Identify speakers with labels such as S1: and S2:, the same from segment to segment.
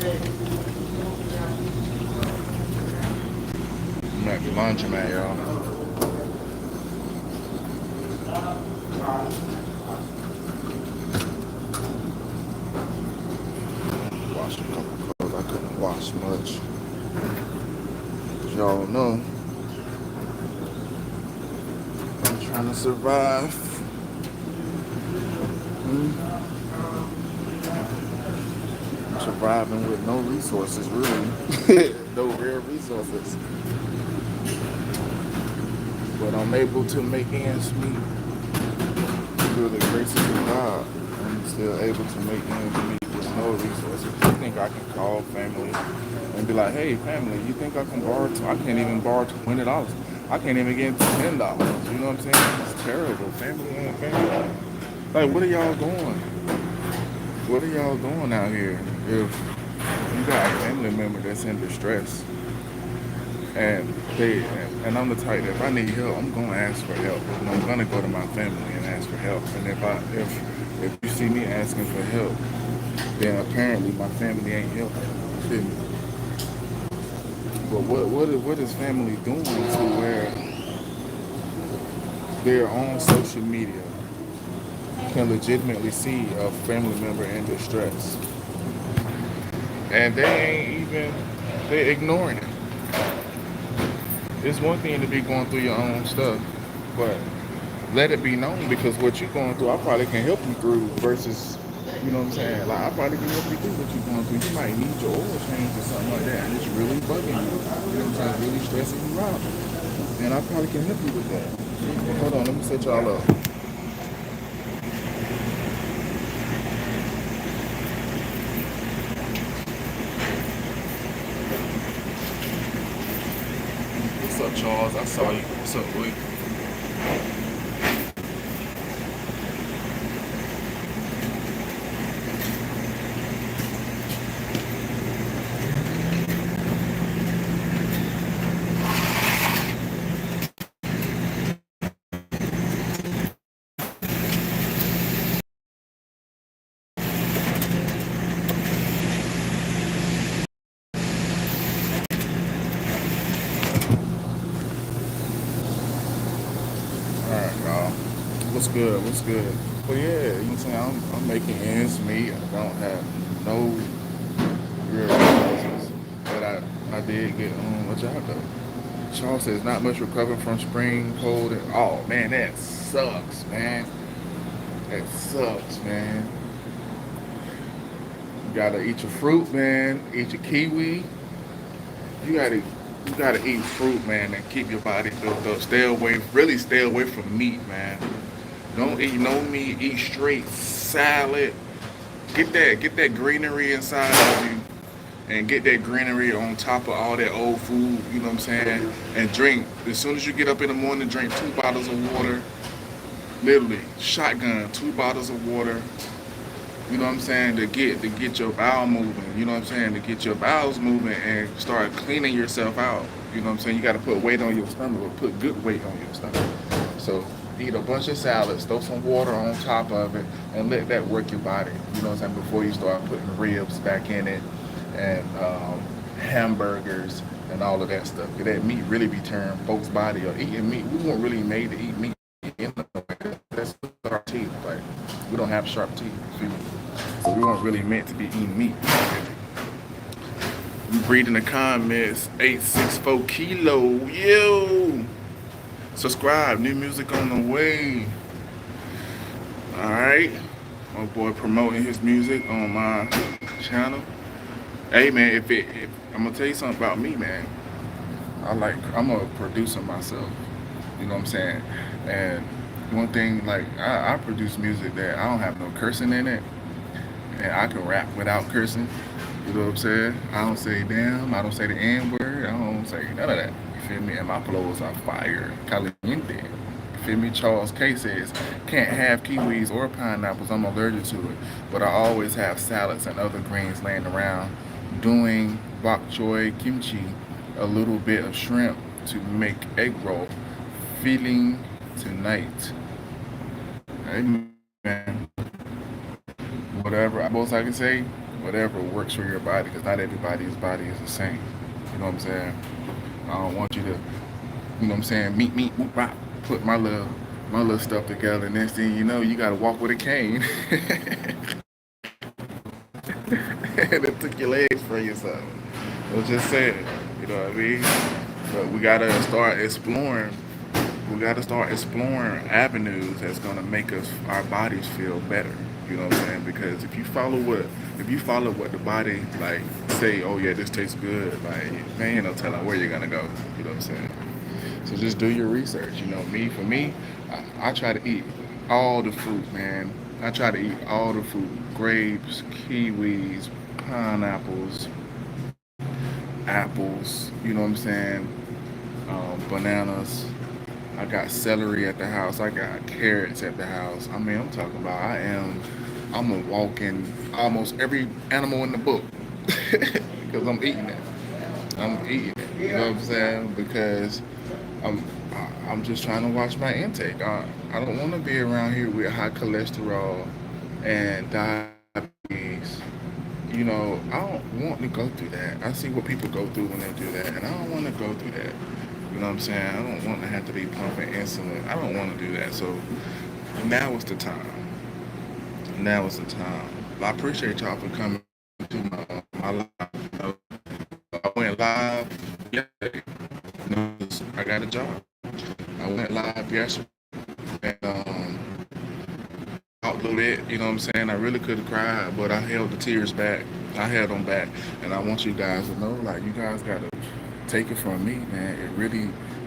S1: I'm at the laundromat, y'all. Washed a couple clothes. I couldn't wash much. As y'all know, I'm trying to survive. I'm surviving with no resources, really. No real resources. But I'm able to make ends meet through the graces of God. I'm still able to make ends meet with no resources. You think I can call family and be like, hey, family, you think I can borrow? I can't even borrow $20. I can't even get $10. You know what I'm saying? It's terrible. Family and family. Like, what are y'all doing? What are y'all doing out here? If you got a family member that's in distress, and they and I'm the type that if I need help, I'm gonna ask for help. And I'm gonna go to my family and ask for help. And if you see me asking for help, then apparently my family ain't helping. You feel me? But what is family doing to where they're on social media can legitimately see a family member in distress, and they ain't even they ignoring it. It's one thing to be going through your own stuff, but let it be known because what you're going through, I probably can help you through versus, you know what I'm saying? Like, I probably can help you through what you're going through. You might need your oil change or something like that, and it's really bugging you. You know what I'm saying? Really stressing you out. And I probably can help you with that. Hold on, let me set y'all up. What's up, Charles? I saw you. What's up, boy? All right, y'all. What's good? What's good? But yeah, you know what I'm saying? I'm making ends meet. I don't have no real resources. But I did get a job though. Charles says not much recovering from spring cold. And, oh man, that sucks, man. That sucks, man. You gotta eat your fruit, man. Eat your kiwi. You gotta you gotta eat fruit, man, and keep your body built up. Really stay away from meat, man. Don't eat no meat. Eat straight salad. Get that greenery inside of you, and get that greenery on top of all that old food. You know what I'm saying? And drink as soon as you get up in the morning. Drink 2 bottles of water. Literally, shotgun 2 bottles of water. You know what I'm saying? To get your bowel moving. You know what I'm saying? To get your bowels moving and start cleaning yourself out. You know what I'm saying? You got to put weight on your stomach, or put good weight on your stomach. So eat a bunch of salads, throw some water on top of it, and let that work your body. You know what I'm saying? Before you start putting ribs back in it, and hamburgers and all of that stuff. 'Cause that meat really be tearing folks' body up. Eating meat, we weren't really made to eat meat. That's our teeth. Like, we don't have sharp teeth. See? So we weren't really meant to be eating meat. Reading the comments, 864 kilo. Yo! Subscribe, new music on the way. Alright. My boy promoting his music on my channel. Hey man, if I'm gonna tell you something about me, man. I'm a producer myself. You know what I'm saying? And one thing, like, I produce music that I don't have no cursing in it, and I can rap without cursing. You know what I'm saying? I don't say damn. I don't say the N word. I don't say none of that. You feel me? And my flows are fire, caliente. You feel me? Charles K says can't have kiwis or pineapples. I'm allergic to it, but I always have salads and other greens laying around. Doing bok choy kimchi, a little bit of shrimp to make egg roll. Feeling tonight. Amen. Whatever most I can say. whatever works for your body, because not everybody's body is the same. You know what I'm saying? I don't want you to, you know what I'm saying, meet, whoop, bop, put my little stuff together, and next thing you know, you got to walk with a cane, and it took your legs for you something. I was just saying, you know what I mean? But we gotta start exploring. We gotta start exploring avenues that's gonna make us our bodies feel better. You know what I'm saying? Because if you follow what the body like say, oh yeah, this tastes good, like man, ain't no telling where you're gonna go. You know what I'm saying? So just do your research. You know, for me, I try to eat all the fruit, man. I try to eat all the fruit: grapes, kiwis, pineapples, apples. You know what I'm saying? Bananas. I got celery at the house. I got carrots at the house. I mean, I'm talking about I'm a walking almost every animal in the book because I'm eating it. I'm eating it. You know what I'm saying? Because I'm I'm just trying to watch my intake. I don't want to be around here with high cholesterol and diabetes. You know, I don't want to go through that. I see what people go through when they do that, and I don't want to go through that. You know what I'm saying? I don't want to have to be pumping insulin. I don't want to do that. So now is the time. Now is the time. I appreciate y'all for coming to my live. I went live yesterday. You know, 'cause I got a job. I went live yesterday and out a little bit. You know what I'm saying? I really could have cried, but I held the tears back. I held them back, and I want you guys to know, like, you guys gotta take it from me, man.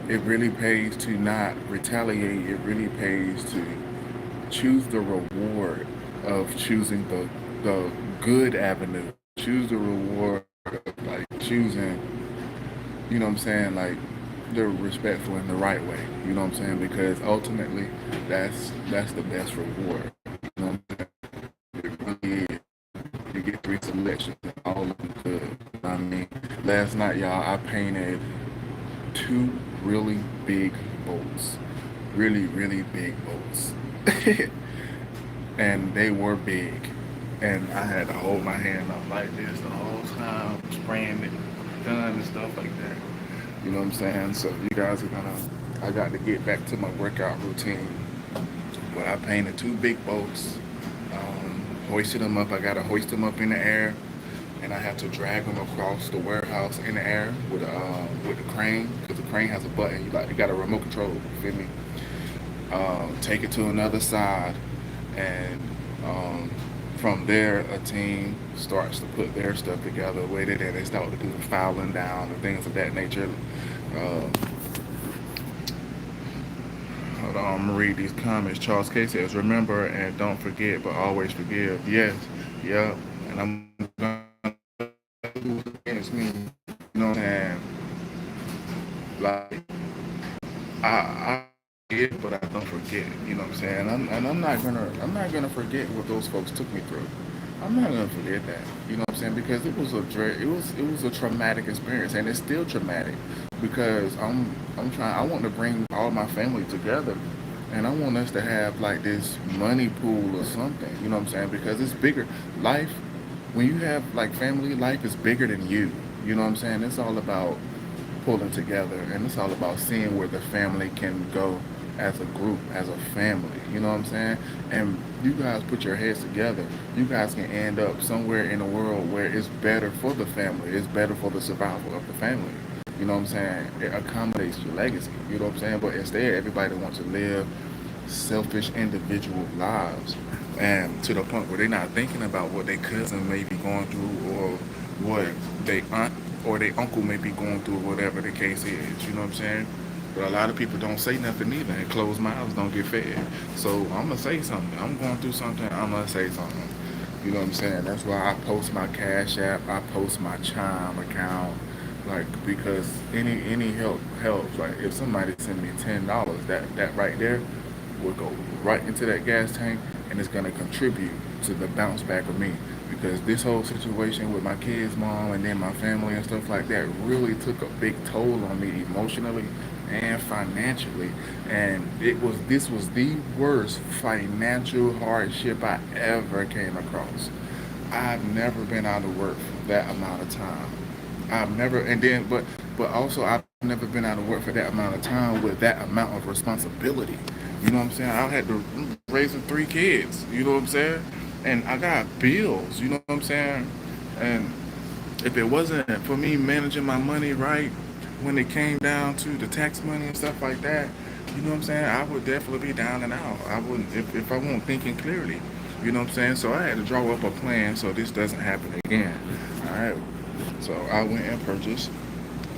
S1: It really pays to not retaliate. It really pays to choose the reward of choosing the good avenue. Choose the reward of like choosing, you know what I'm saying, like the respectful and the right way. You know what I'm saying? Because ultimately that's the best reward. You know what I'm saying? It really is. You get three selections and all of them good. You know what I mean? Last night, y'all, I painted two really big boats. Really big boats. And they were big. And I had to hold my hand up like this the whole time, spraying it, gun and stuff like that. You know what I'm saying? So you guys are gonna, I got to get back to my workout routine. But I painted two big boats, hoisted them up. I gotta hoist them up in the air, and I have to drag them across the warehouse in the air with the crane, because the crane has a button. You got a remote control. You feel me? Take it to another side, and um, from there, a team starts to put their stuff together with it, and they start to do the filing down and things of that nature. Uh, Hold on, I'm gonna read these comments. Charles K says, "Remember and don't forget, but always forgive." Yes, yep, and I'm gonna do it against me. You know what I'm saying? Like I forget, but I don't forget. You know what I'm saying? I'm not gonna forget what those folks took me through. I'm not gonna forget that. You know what I'm saying? Because it was a traumatic experience, and it's still traumatic because I'm trying. I want to bring all my family together, and I want us to have like this money pool or something. You know what I'm saying? Because it's bigger. Life, when you have like family, life is bigger than you. You know what I'm saying? It's all about pulling together, and it's all about seeing where the family can go as a group, as a family. You know what I'm saying? And you guys put your heads together. You guys can end up somewhere in the world where it's better for the family. It's better for the survival of the family. You know what I'm saying? It accommodates your legacy. You know what I'm saying? But instead, everybody wants to live selfish individual lives, and to the point where they're not thinking about what their cousin may be going through, or what their aunt or their uncle may be going through, whatever the case is. You know what I'm saying? But a lot of people don't say nothing either, and closed mouths don't get fed. So I'm gonna say something. I'm going through something. I'm gonna say something. You know what I'm saying? That's why I post my Cash App. I post my Chime account. Like, because any help helps. Like, if somebody send me $10, that right there will go right into that gas tank, and it's gonna contribute to the bounce back of me. Because this whole situation with my kids' mom and then my family and stuff like that really took a big toll on me emotionally and financially. And this was the worst financial hardship I ever came across. I've never been out of work for that amount of time. I've never, but also I've never been out of work for that amount of time with that amount of responsibility. You know what I'm saying? I had to raising 3 kids. You know what I'm saying? And I got bills. You know what I'm saying? And if it wasn't for me managing my money right when it came down to the tax money and stuff like that, you know what I'm saying? I would definitely be down and out. I wouldn't if I wasn't thinking clearly. You know what I'm saying? So I had to draw up a plan so this doesn't happen again. All right. So I went and purchased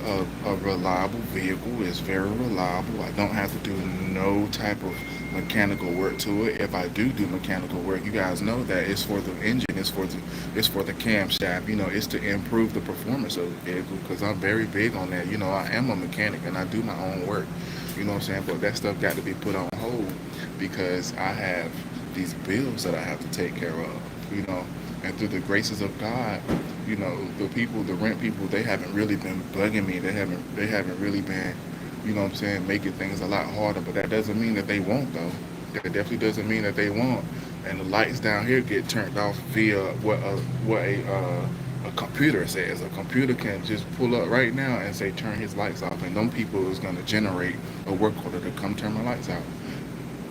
S1: a reliable vehicle. It's very reliable. I don't have to do no type of mechanical work to it. If I do mechanical work, you guys know that it's for the engine, it's for the camshaft. It's to improve the performance of the vehicle because I'm very big on that. I am a mechanic and I do my own work. You know what I'm saying? But that stuff got to be put on hold because I have these bills that I have to take care of. You know, and through the graces of God, the rent people, they haven't really been bugging me. They haven't really been, what I'm saying, making things a lot harder. But that doesn't mean that they won't, though. That definitely doesn't mean that they won't. And the lights down here get turned off via what a computer says. A computer can just pull up right now and say turn his lights off, and them people is gonna generate a work order to come turn my lights out.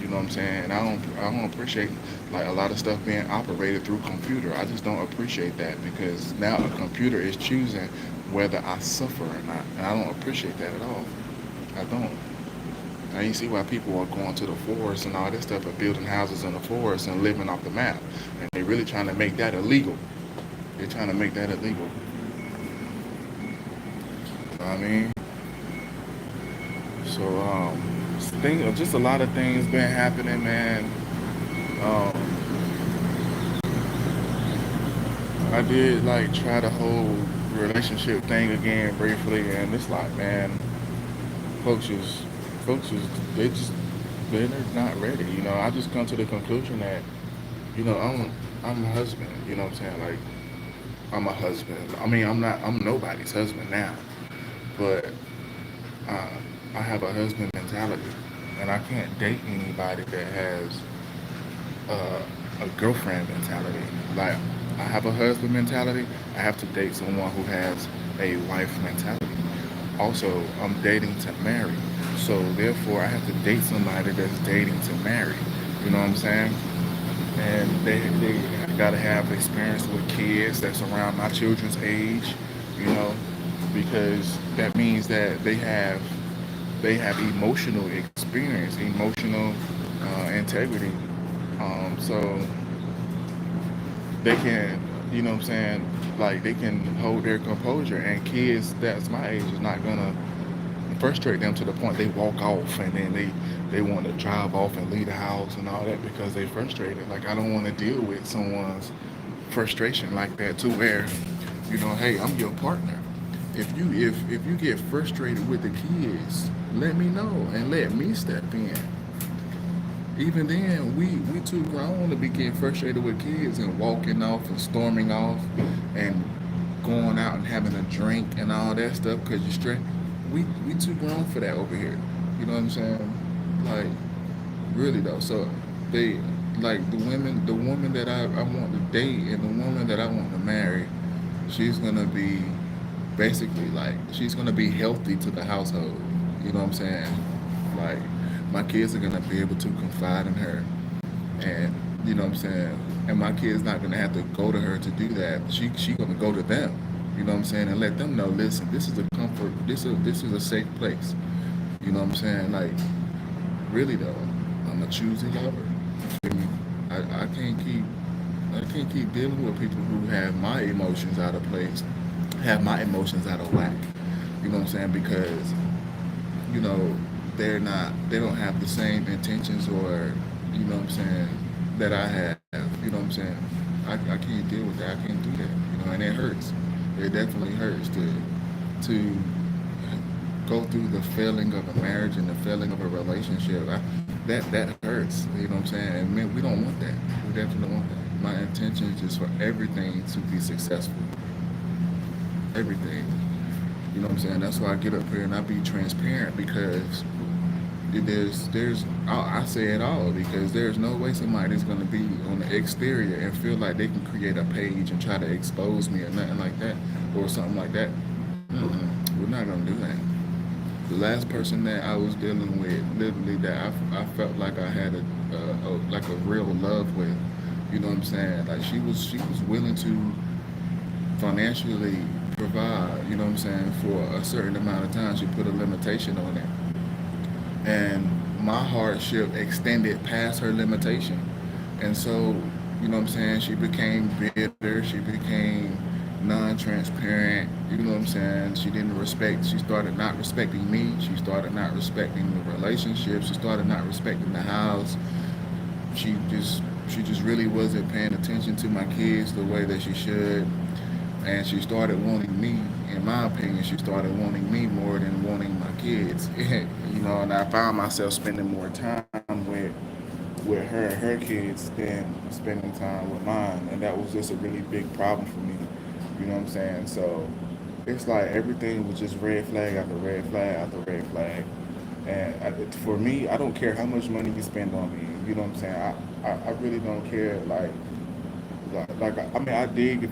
S1: You know what I'm saying? And I don't appreciate like a lot of stuff being operated through computer. I just don't appreciate that because now a computer is choosing whether I suffer or not. And I don't appreciate that at all. I don't. Now you see why people are going to the forest and all this stuff and building houses in the forest and living off the map. And they're really trying to make that illegal. They're trying to make that illegal. You know what I mean? So just a lot of things been happening, man. Um, I did like try the whole relationship thing again briefly, and it's like, man, folks is, folks is, they just, they're not ready. I just come to the conclusion that, I'm a husband. You know what I'm saying? Like, I'm a husband. I mean, I'm nobody's husband now, but uh, I have a husband mentality, and I can't date anybody that has uh, a girlfriend mentality. Like I have a husband mentality. I have to date someone who has a wife mentality. Also, I'm dating to marry, so therefore I have to date somebody that's dating to marry. You know what I'm saying? And they got to have experience with kids that's around my children's age. You know, because that means that they have emotional experience, emotional integrity. So they can, what I'm saying, like they can hold their composure. And kids that's my age is not gonna frustrate them to the point they walk off and then they want to drive off and leave the house and all that because they frustrated. Like I don't want to deal with someone's frustration like that to where, hey, I'm your partner. If you get frustrated with the kids, let me know and let me step in. Even then, we too grown to be getting frustrated with kids and walking off and storming off and going out and having a drink and all that stuff because you're stressed. We too grown for that over here. You know what I'm saying? Like really though. So they like the woman that I want to date and the woman that I want to marry, she's gonna be basically like she's gonna be healthy to the household. You know what I'm saying? Like my kids are gonna be able to confide in her, and you know what I'm saying. And my kids not gonna have to go to her to do that. She gonna go to them. You know what I'm saying, and let them know. Listen, this is a comfort. This is a safe place. You know what I'm saying? Like really though, I'm a choosy lover. You feel me? I can't keep dealing with people who have my emotions out of place, have my emotions out of whack. You know what I'm saying? Because you know they don't have the same intentions or what I'm saying that I have. You know what I'm saying? I can't deal with that. I can't do that. And it hurts. It definitely hurts to go through the failing of a marriage and the failing of a relationship. That hurts. You know what I'm saying? And man, we don't want that. We definitely don't want that. My intention is just for everything to be successful. Everything. You know what I'm saying? That's why I get up here and I be transparent because
S2: I say it all because there's no way somebody's going to be on the exterior and feel like they can create a page and try to expose me or nothing like that or something like that. We're not going to do that. The last person that I was dealing with, literally, that I felt like I had like a real love with, you know what I'm saying? Like she was willing to financially provide, you know what I'm saying, for a certain amount of time. She put a limitation on it. And my hardship extended past her limitation. And so, you know what I'm saying, she became bitter, she became non-transparent, you know what I'm saying, she started not respecting me, she started not respecting the relationship, she started not respecting the house. She just really wasn't paying attention to my kids the way that she should. And she started wanting me, in my opinion, she started wanting me more than wanting my kids. You know, and I found myself spending more time with her and her kids than spending time with mine. And that was just a really big problem for me. You know what I'm saying? So it's like everything was just red flag after red flag after red flag. And for me, I don't care how much money you spend on me. You know what I'm saying? I really don't care. I mean, I dig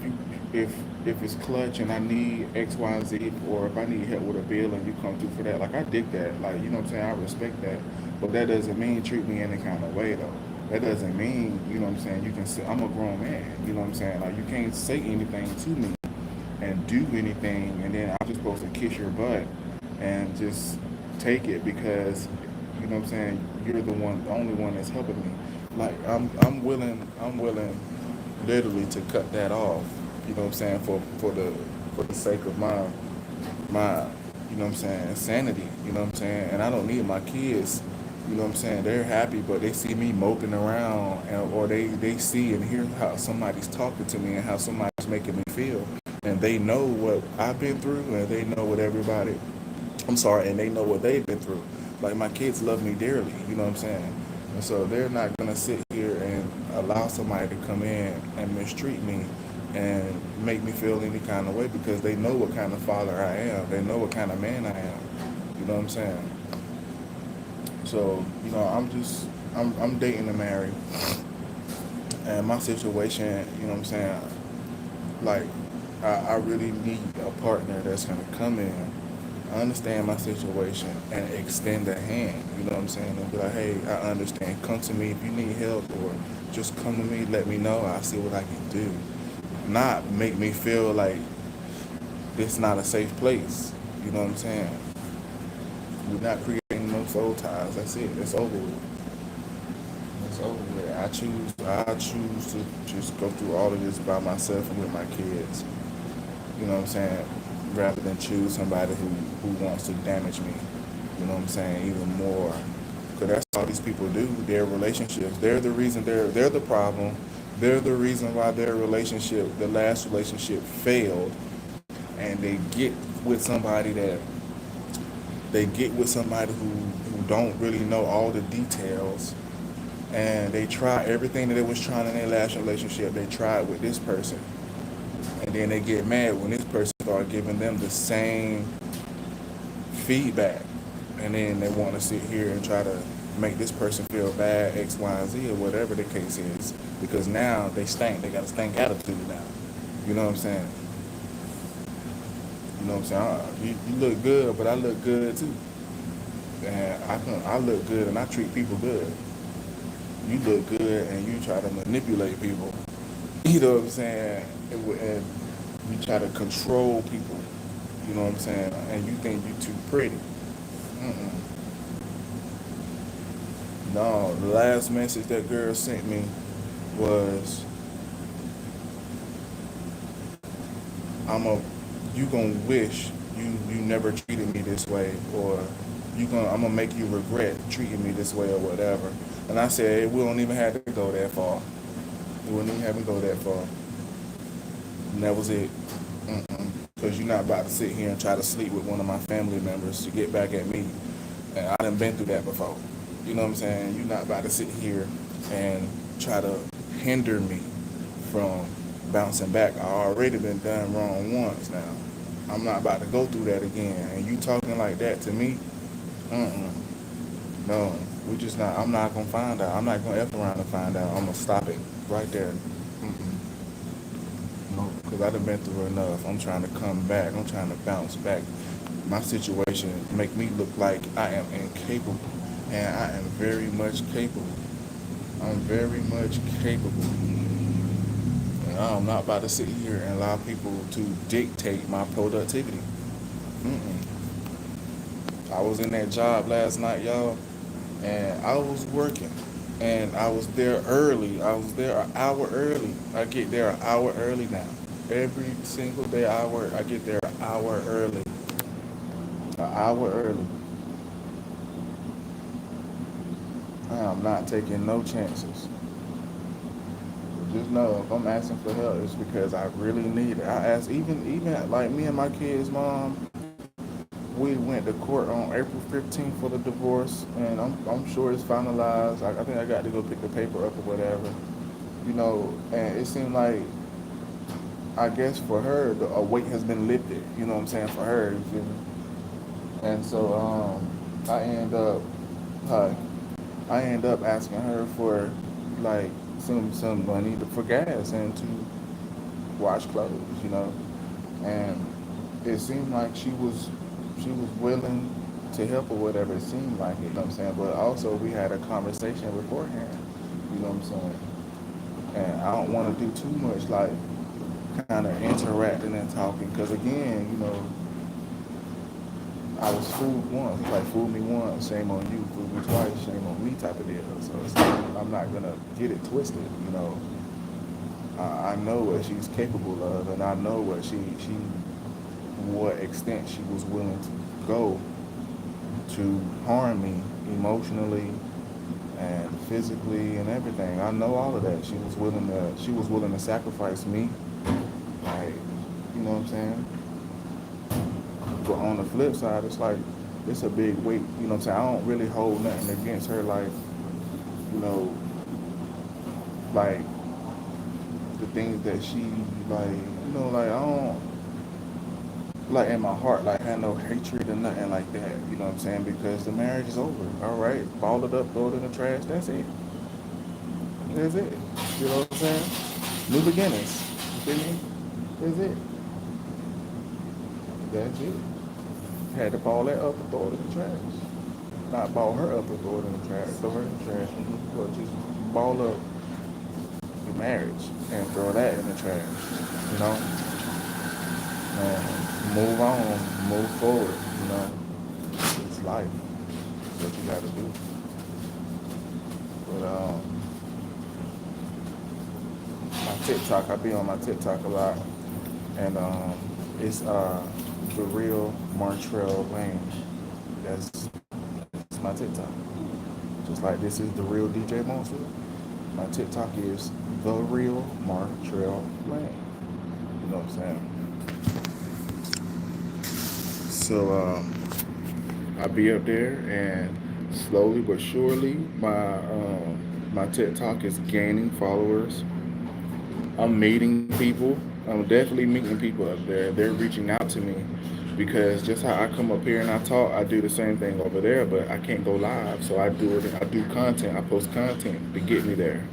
S2: if it's clutch and I need X, Y, and Z, or if I need help with a bill and you come through for that. Like I dig that. Like you know what I'm saying. I respect that, but that doesn't mean treat me any kind of way though. That doesn't mean you know what I'm saying. You can say I'm a grown man. You know what I'm saying. Like you can't say anything to me and do anything, and then I'm just supposed to kiss your butt and just take it because you know what I'm saying. You're the only one that's helping me. Like I'm willing literally to cut that off. You know what I'm saying for the sake of my you know what I'm saying sanity. You know what I'm saying, and I don't need my kids. You know what I'm saying? They're happy, but they see me moping around, or they see and hear how somebody's talking to me and how somebody's making me feel, and they know what I've been through, and they know what everybody. I'm sorry, and they know what they've been through. Like my kids love me dearly. You know what I'm saying? And so they're not gonna sit here and allow somebody to come in and mistreat me and make me feel any kind of way because they know what kind of father I am. They know what kind of man I am. You know what I'm saying? So, you know, I'm dating to marry, and my situation, you know what I'm saying, like I really need a partner that's gonna come in, understand my situation, and extend a hand. You know what I'm saying? And be like, hey, I understand. Come to me if you need help, or just come to me. Let me know. I'll see what I can do. Not make me feel like this not a safe place. You know what I'm saying? We're not creating no soul ties. That's it. It's over with. It's over with. I choose to just go through all of this by myself and with my kids. You know what I'm saying? Rather than choose somebody who wants to damage me. You know what I'm saying? Even more. Because that's all these people do. Their relationships. They're the reason they're the problem. They're the reason why their relationship, the last relationship, failed. And they get with somebody who don't really know all the details, and they try everything that they was trying in their last relationship. They tried with this person, and then they get mad when this person start giving them the same feedback, and then they want to sit here and try to make this person feel bad, X, Y, and Z, or whatever the case is, because now they stink. They got a stink attitude now. You know what I'm saying? You know what I'm saying? You look good, but I look good too, and I look good and I treat people good. You look good and you try to manipulate people. You know what I'm saying? And you try to control people. You know what I'm saying? And you think you too pretty. Mm-mm. No, the last message that girl sent me was, "I'm a, you gonna wish you never treated me this way, or I'm gonna make you regret treating me this way, or whatever." And I said, "We don't even have to go that far. We wouldn't even have to go that far." And that was it. Because you're not about to sit here and try to sleep with one of my family members to get back at me. And I done been through that before. You know what I'm saying? You're not about to sit here and try to hinder me from bouncing back. I already been done wrong once now. I'm not about to go through that again. And you talking like that to me? Mm-mm. No, we just not. I'm not gonna find out. I'm not gonna F around and find out. I'm gonna stop it right there. Mm-mm. No, because I done been through enough. I'm trying to come back. I'm trying to bounce back. My situation make me look like I am incapable, and I am very much capable. I'm very much capable, and I'm not about to sit here and allow people to dictate my productivity. Mm-mm. I was in that job last night, y'all, and I was working, and I was there early. I was there an hour early. I get there an hour early now. Every single day I work, I get there an hour early. An hour early. I am not taking no chances. Just know if I'm asking for help, it's because I really need it. I ask even like me and my kids' mom. We went to court on April 15th for the divorce, and I'm sure it's finalized. I think I got to go pick the paper up or whatever, And it seemed like, I guess for her, a weight has been lifted. You know what I'm saying, for her. You feel me? And so I end up, hi, I end up asking her for like some money for gas and to wash clothes. And it seemed like she was willing to help or whatever it seemed like, you know what I'm saying? But also we had a conversation beforehand, you know what I'm saying? And I don't want to do too much like kind of interacting and talking because again, I was fooled once. It's like fool me once, shame on you. Fool me twice, shame on me type of deal. So it's like, I'm not gonna get it twisted. I know what she's capable of, and I know what extent she was willing to go to harm me emotionally and physically and everything. I know all of that. She was willing to sacrifice me. Like, you know what I'm saying? But on the flip side, it's like it's a big weight, you know what I'm saying? I don't really hold nothing against her you know, like the things that she like I don't like in my heart, like had no hatred or nothing like that. You know what I'm saying? Because the marriage is over. All right, ball it up, throw it in the trash. That's it. That's it. You know what I'm saying? New beginnings. You feel me? That's it. That's it. Had to ball that up and throw it in the trash. Not ball her up and throw it in the trash. Throw her in the trash. But just ball up your marriage and throw that in the trash. You know? And move on, move forward. It's life. It's what you got to do. But my TikTok, I be on my TikTok a lot, and it's the real Martrell Lane. That's my TikTok. Just like this is the real DJ Monster. My TikTok is the real Martrell Lane. You know what I'm saying? So I be up there, and slowly but surely, my TikTok is gaining followers. I'm meeting people. I'm definitely meeting people up there. They're reaching out to me because just how I come up here and I talk, I do the same thing over there, but I can't go live. So I do it. I do content. I post content to get me there.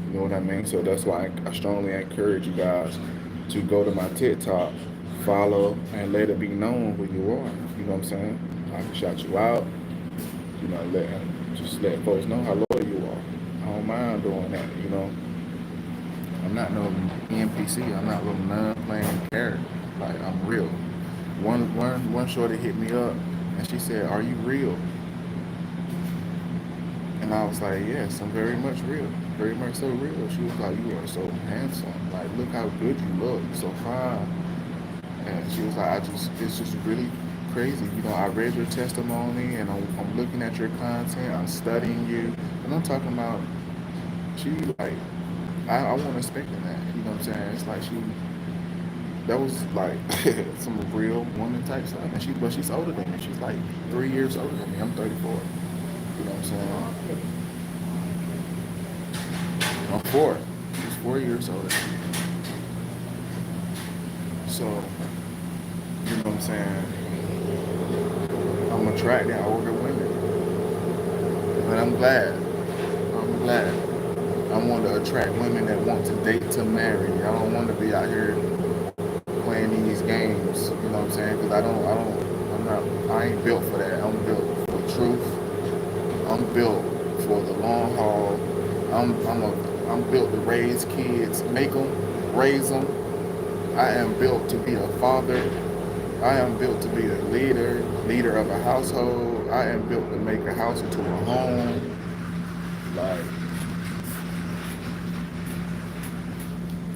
S2: You know what I mean? So that's why I strongly encourage you guys to go to my TikTok, follow, and let it be known who you are. You know what I'm saying? I can shout you out. Just let folks know how loyal you are. I don't mind doing that. I'm not no NPC. I'm not no non-playing character. Like, I'm real. One shorty hit me up and she said, "Are you real?" And I was like, "Yes, I'm very much real. Very much so real." She was like, "You are so handsome. Like, look how good you look. So fine." And she was like, it's just really crazy. I read your testimony and I'm looking at your content. I'm studying you. And I'm talking about, she like, I wasn't expecting that. You know what I'm saying? It's like that was like some real woman type stuff. But she's older than me. She's like 3 years older than me. I'm 34. You know what I'm saying? I'm 4. She's 4 years older. So, you know what I'm saying? I'm attracting older women. But I'm glad. I'm glad. I want to attract women that want to date to marry. I don't want to be out here playing these games. You know what I'm saying? Because I'm not. I ain't built for that. I'm built for truth. I'm built for the long haul. I'm built to raise kids, make them, raise them. I am built to be a father. I am built to be a leader of a household. I am built to make a house into a home. Like,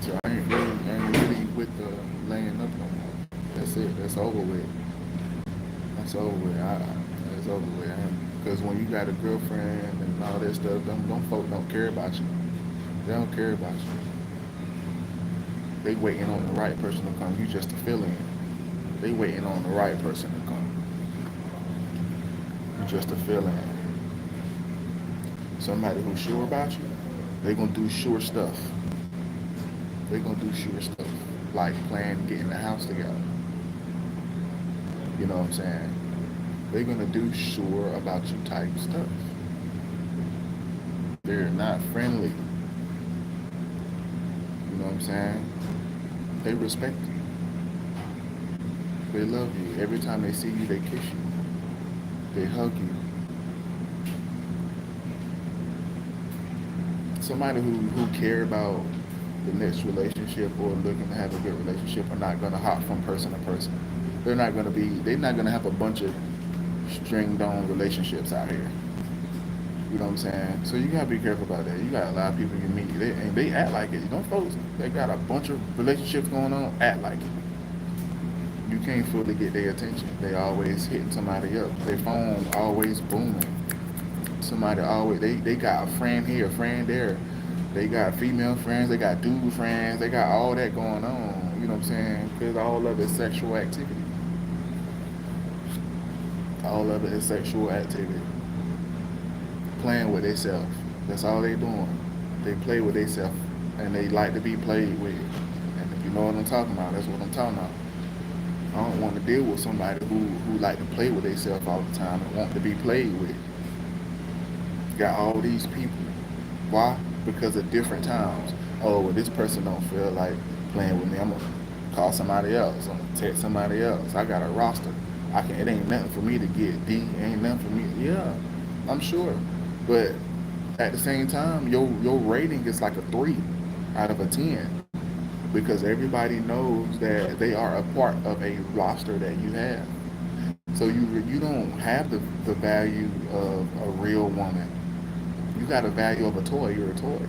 S2: so I ain't really with the laying up no more. That's it. That's over with. That's over with. That's over with. Because when you got a girlfriend and all that stuff, them folk don't care about you. They don't care about you. They waiting on the right person to come. You just a fill-in. They waiting on the right person to come. You just a fill-in. Somebody who's sure about you, they gonna do sure stuff. They gonna do sure stuff. Like plan getting the house together. You know what I'm saying? They're gonna do sure about you type stuff. They're not friendly. You know what I'm saying? They respect you. They love you. Every time they see you, they kiss you. They hug you. Somebody who care about the next relationship or looking to have a good relationship are not gonna hop from person to person. They're not gonna have a bunch of stringed on relationships out here. You know what I'm saying? So you gotta be careful about that. You got a lot of people you meet, they act like it. You know, folks, they got a bunch of relationships going on, act like it. You can't fully get their attention. They always hitting somebody up. Their phone always booming. Somebody always they got a friend here, a friend there. They got female friends, they got dude friends, they got all that going on. You know what I'm saying? Because all of it is sexual activity. All of it is sexual activity. Playing with themselves. That's all they doing. They play with themselves, and they like to be played with. And if you know what I'm talking about, that's what I'm talking about. I don't want to deal with somebody who like to play with themselves all the time and want to be played with. Got all these people. Why? Because of different times. Oh, well, this person don't feel like playing with me. I'm gonna call somebody else. I'm gonna text somebody else. I got a roster. I can. It ain't nothing for me to get D. Ain't nothing for me. Yeah, I'm sure. But at the same time, your rating is like a 3 out of a 10 because everybody knows that they are a part of a roster that you have. So you don't have the value of a real woman. You got a value of a toy. You're a toy.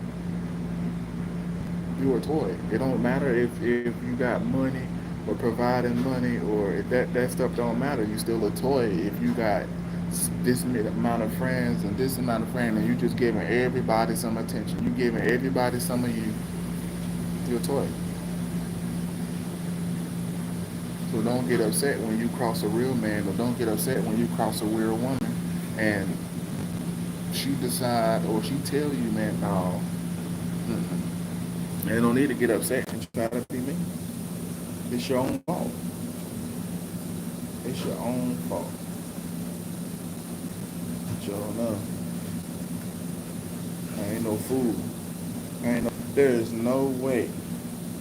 S2: You're a toy. It don't matter if you got money or providing money or if that stuff don't matter. You still a toy. If you got this amount of friends and this amount of friends and you just giving everybody some attention. You giving everybody some of you. You're a toy. So don't get upset when you cross a real man or don't get upset when you cross a real woman and she decide or she tell you, man, no, you don't need to get upset and try to be me. It's your own fault. It's your own fault. Sure enough. I ain't no fool. There is no way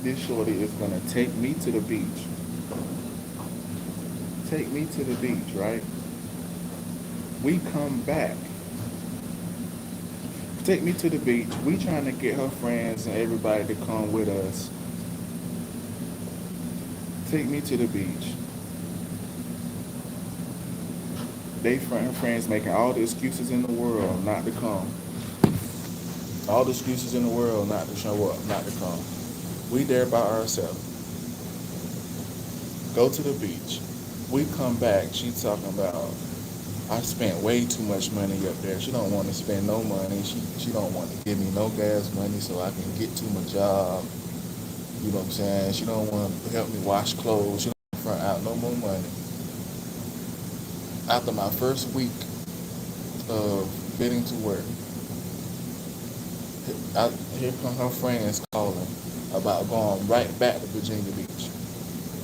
S2: this shorty is gonna take me to the beach. Take me to the beach, right? We come back. Take me to the beach. We trying to get her friends and everybody to come with us. Take me to the beach. Friends making all the excuses in the world not to come. All the excuses in the world not to show up, not to come. We there by ourselves. Go to the beach. We come back. She talking about I spent way too much money up there. She don't want to spend no money. She don't want to give me no gas money so I can get to my job. You know what I'm saying? She don't want to help me wash clothes. She don't want to front out no more money. After my first week of getting to work, here come her friends calling about going right back to Virginia Beach.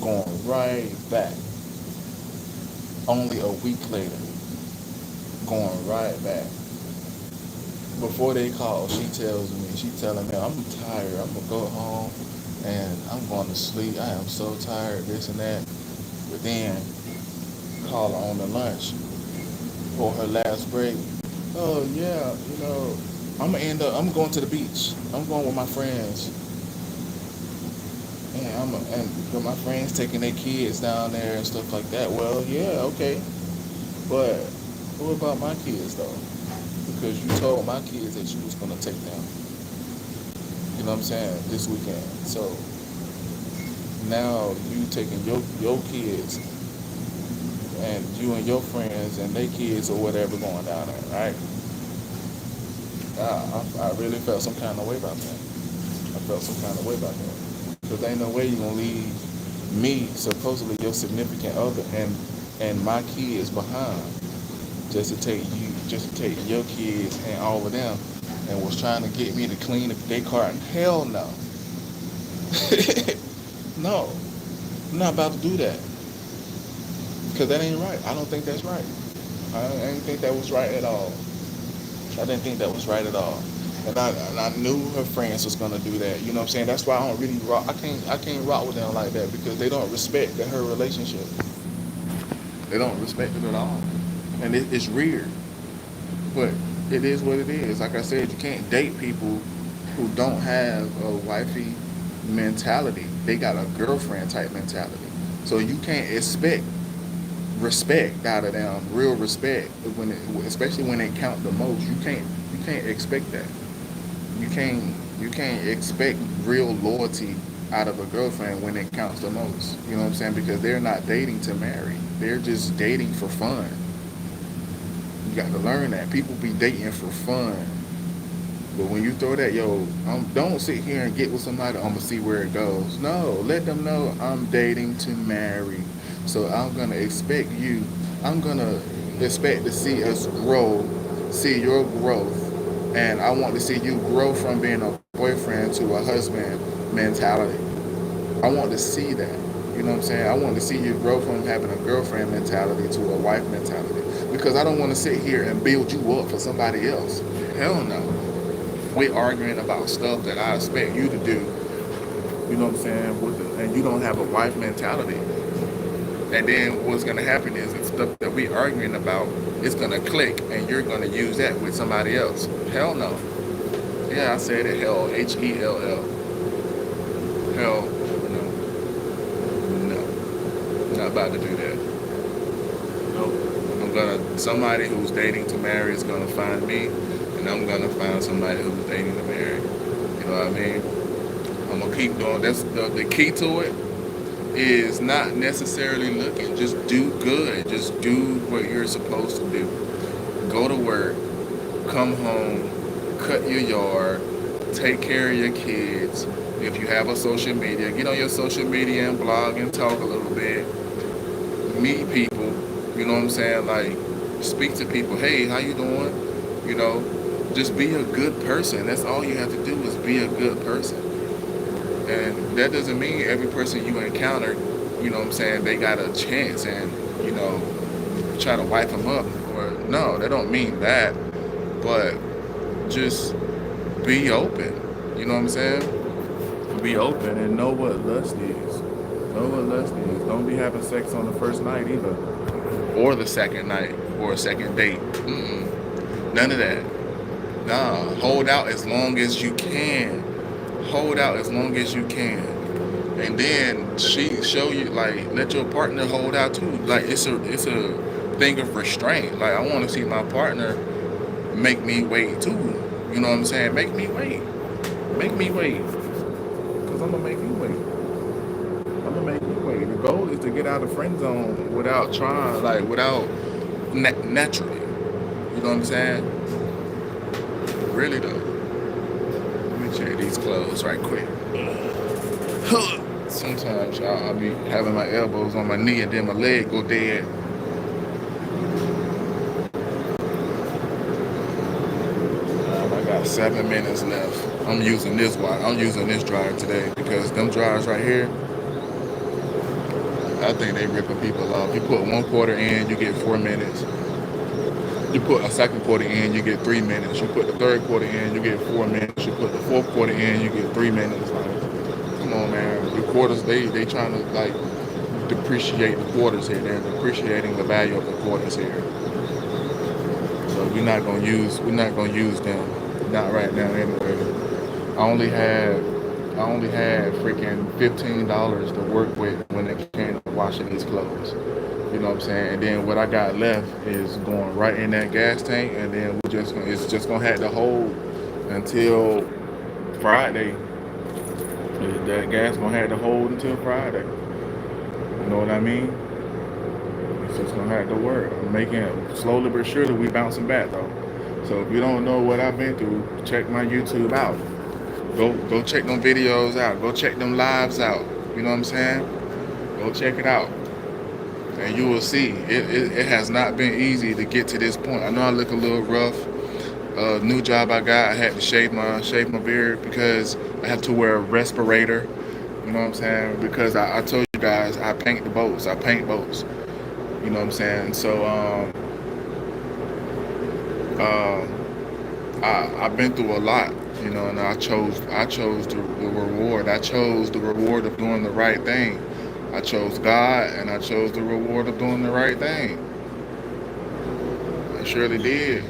S2: Going right back. Only a week later. Going right back. before they call, she telling me, I'm tired. I'm gonna go home and I'm going to sleep. I am so tired, this and that. But then call her on the lunch for her last break. Oh yeah, I'm going to the beach. I'm going with my friends. And with my friends taking their kids down there and stuff like that. Well, yeah, okay. But what about my kids though? Because you told my kids that you was gonna take them. You know what I'm saying? This weekend. So now you taking your kids and you and your friends and their kids or whatever going down there, right? I really felt some kind of way about that. I felt some kind of way about that. Because ain't no way you gonna leave me, supposedly your significant other, and my kids behind just to take your kids and all of them, and was trying to get me to clean their car. Hell no. No, I'm not about to do that. Because that ain't right. I don't think that's right. I didn't think that was right at all. I didn't think that was right at all. And I knew her friends was gonna do that. You know what I'm saying? That's why I don't really rock. I can't rock with them like that because they don't respect her relationship. They don't respect it at all, and it's weird. But it is what it is. Like I said, you can't date people who don't have a wifey mentality. They got a girlfriend type mentality. So you can't expect respect out of them, real respect, especially when they count the most. You can't expect that. You can't expect real loyalty out of a girlfriend when it counts the most. You know what I'm saying? Because they're not dating to marry. They're just dating for fun. You got to learn that. People be dating for fun. But when you throw that, don't sit here and get with somebody, I'm going to see where it goes. No, let them know I'm dating to marry. So I'm going to expect you, I'm going to expect to see us grow, see your growth. And I want to see you grow from being a boyfriend to a husband mentality. I want to see that. You know what I'm saying? I want to see you grow from having a girlfriend mentality to a wife mentality. Because I don't want to sit here and build you up for somebody else. Hell no. We're arguing about stuff that I expect you to do. You know what I'm saying? And you don't have a wife mentality. And then what's going to happen is the stuff that we're arguing about is going to click and you're going to use that with somebody else. Hell no. Yeah, I said it. Hell. Hell. Hell no. No. I'm not about to do that. Nope. Somebody who's dating to marry is going to find me, and I'm going to find somebody who's dating to marry. You know what I mean? I'm going to keep doing. That's the key to it is not necessarily looking. Just do good. Just do what you're supposed to do. Go to work, come home, cut your yard, take care of your kids. If you have a social media, get on your social media and blog and talk a little bit. Meet people, you know what I'm saying? Like, speak to people. Hey, how you doing? You know, just be a good person. That's all you have to do is be a good person. And that doesn't mean every person you encounter, you know what I'm saying, they got a chance and, try to wipe them up. Or no, that don't mean that. But just be open. You know what I'm saying? Be open and know what lust is. Know what lust is. Don't be having sex on the first night either. Or the second night. Or a second date. None of that. Nah. Hold out as long as you can. Hold out as long as you can. And then show you, like, let your partner hold out too. Like, it's a thing of restraint. Like, I want to see my partner make me wait too. You know what I'm saying? Make me wait. Make me wait. Because I'm going to make you wait. I'm going to make you wait. The goal is to get out of the friend zone without trying, like, without naturally. You know what I'm saying? Really though. Let me check these clothes right quick. Sometimes I'll be having my elbows on my knee and then my leg go dead. I got 7 minutes left. I'm using this dryer today because them dryers right here, I think they ripping people off. You put 1/4 in, you get 4 minutes.
S1: You put a second quarter in, you get 3 minutes. You put the third quarter in, you get 4 minutes. You put the fourth quarter in, you get 3 minutes. Like, come on, man. The quarters, they trying to like depreciate the quarters here. They're depreciating the value of the quarters here. So we're not gonna use them. Not right now anyway. I only had freaking $15 to work with when it came to washing these clothes. You know what I'm saying? And then what I got left is going right in that gas tank, and then it's just gonna have to hold until Friday. That gas gonna have to hold until Friday. You know what I mean? It's just gonna have to work. I'm making it slowly but surely. We bouncing back though. So if you don't know what I've been through, check my YouTube out. Go check them videos out. Go check them lives out. You know what I'm saying? Go check it out, and you will see it has not been easy to get to this point. I know I look a little rough. New job I got, I had to shave my beard because I have to wear a respirator. You know what I'm saying? Because I told you guys I paint the boats. I paint boats. You know what I'm saying? So I've been through a lot, you know, and I chose the reward. I chose the reward of doing the right thing. I chose God, and I chose the reward of doing the right thing. I surely did.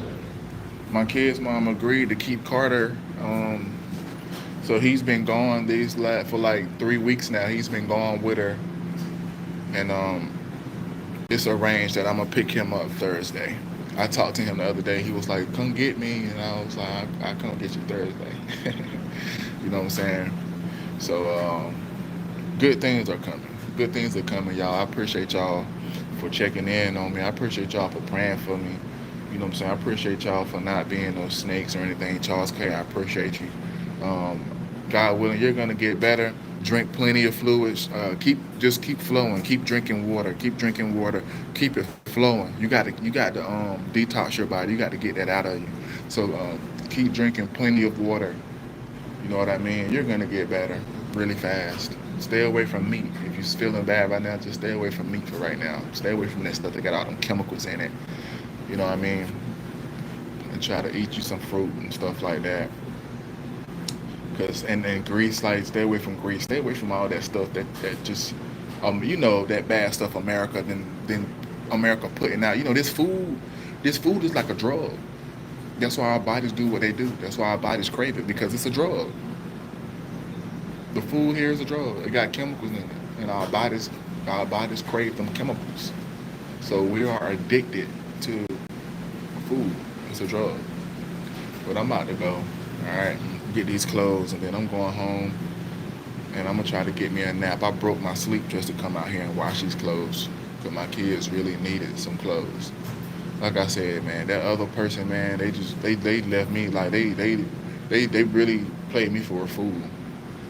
S1: My kid's mom agreed to keep Carter. So he's been gone for like 3 weeks now. He's been gone with her, and it's arranged that I'm gonna pick him up Thursday. I talked to him the other day. He was like, "Come get me," and I was like, "I come get you Thursday." You know what I'm saying? So good things are coming. Good things are coming, y'all. I appreciate y'all for checking in on me. I appreciate y'all for praying for me. You know what I'm saying? I appreciate y'all for not being no snakes or anything. Charles K, I appreciate you. Um, God willing, you're gonna get better. Drink plenty of fluids. Keep flowing. Keep drinking water. Keep drinking water. Keep it flowing. You got to detox your body. You got to get that out of you. So keep drinking plenty of water. You know what I mean? You're gonna get better really fast. Stay away from meat. If you're feeling bad right now, just stay away from meat for right now. Stay away from that stuff that got all them chemicals in it. You know what I mean? And try to eat you some fruit and stuff like that. And grease, like stay away from grease. Stay away from all that stuff that just that bad stuff then America putting out. This food is like a drug. That's why our bodies do what they do. That's why our bodies crave it, because it's a drug. The food here is a drug. It got chemicals in it, and our bodies crave them chemicals. So we are addicted to food. It's a drug. But I'm about to go. All right, get these clothes, and then I'm going home, and I'm gonna try to get me a nap. I broke my sleep just to come out here and wash these clothes, because my kids really needed some clothes. Like I said, man, that other person, man, they left me like they really played me for a fool.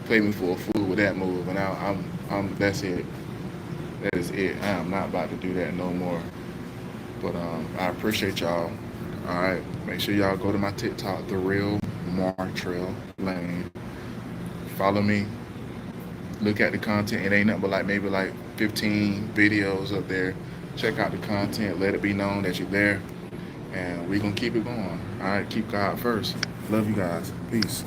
S1: Played me for a fool with that move, and I'm that's it. That is it. I am not about to do that no more. But I appreciate y'all. All right, make sure y'all go to my TikTok, The Real Martrell Lane. Follow me. Look at the content. It ain't nothing but maybe 15 videos up there. Check out the content. Let it be known that you're there, and we gonna keep it going. All right, keep God first. Love you guys. Peace.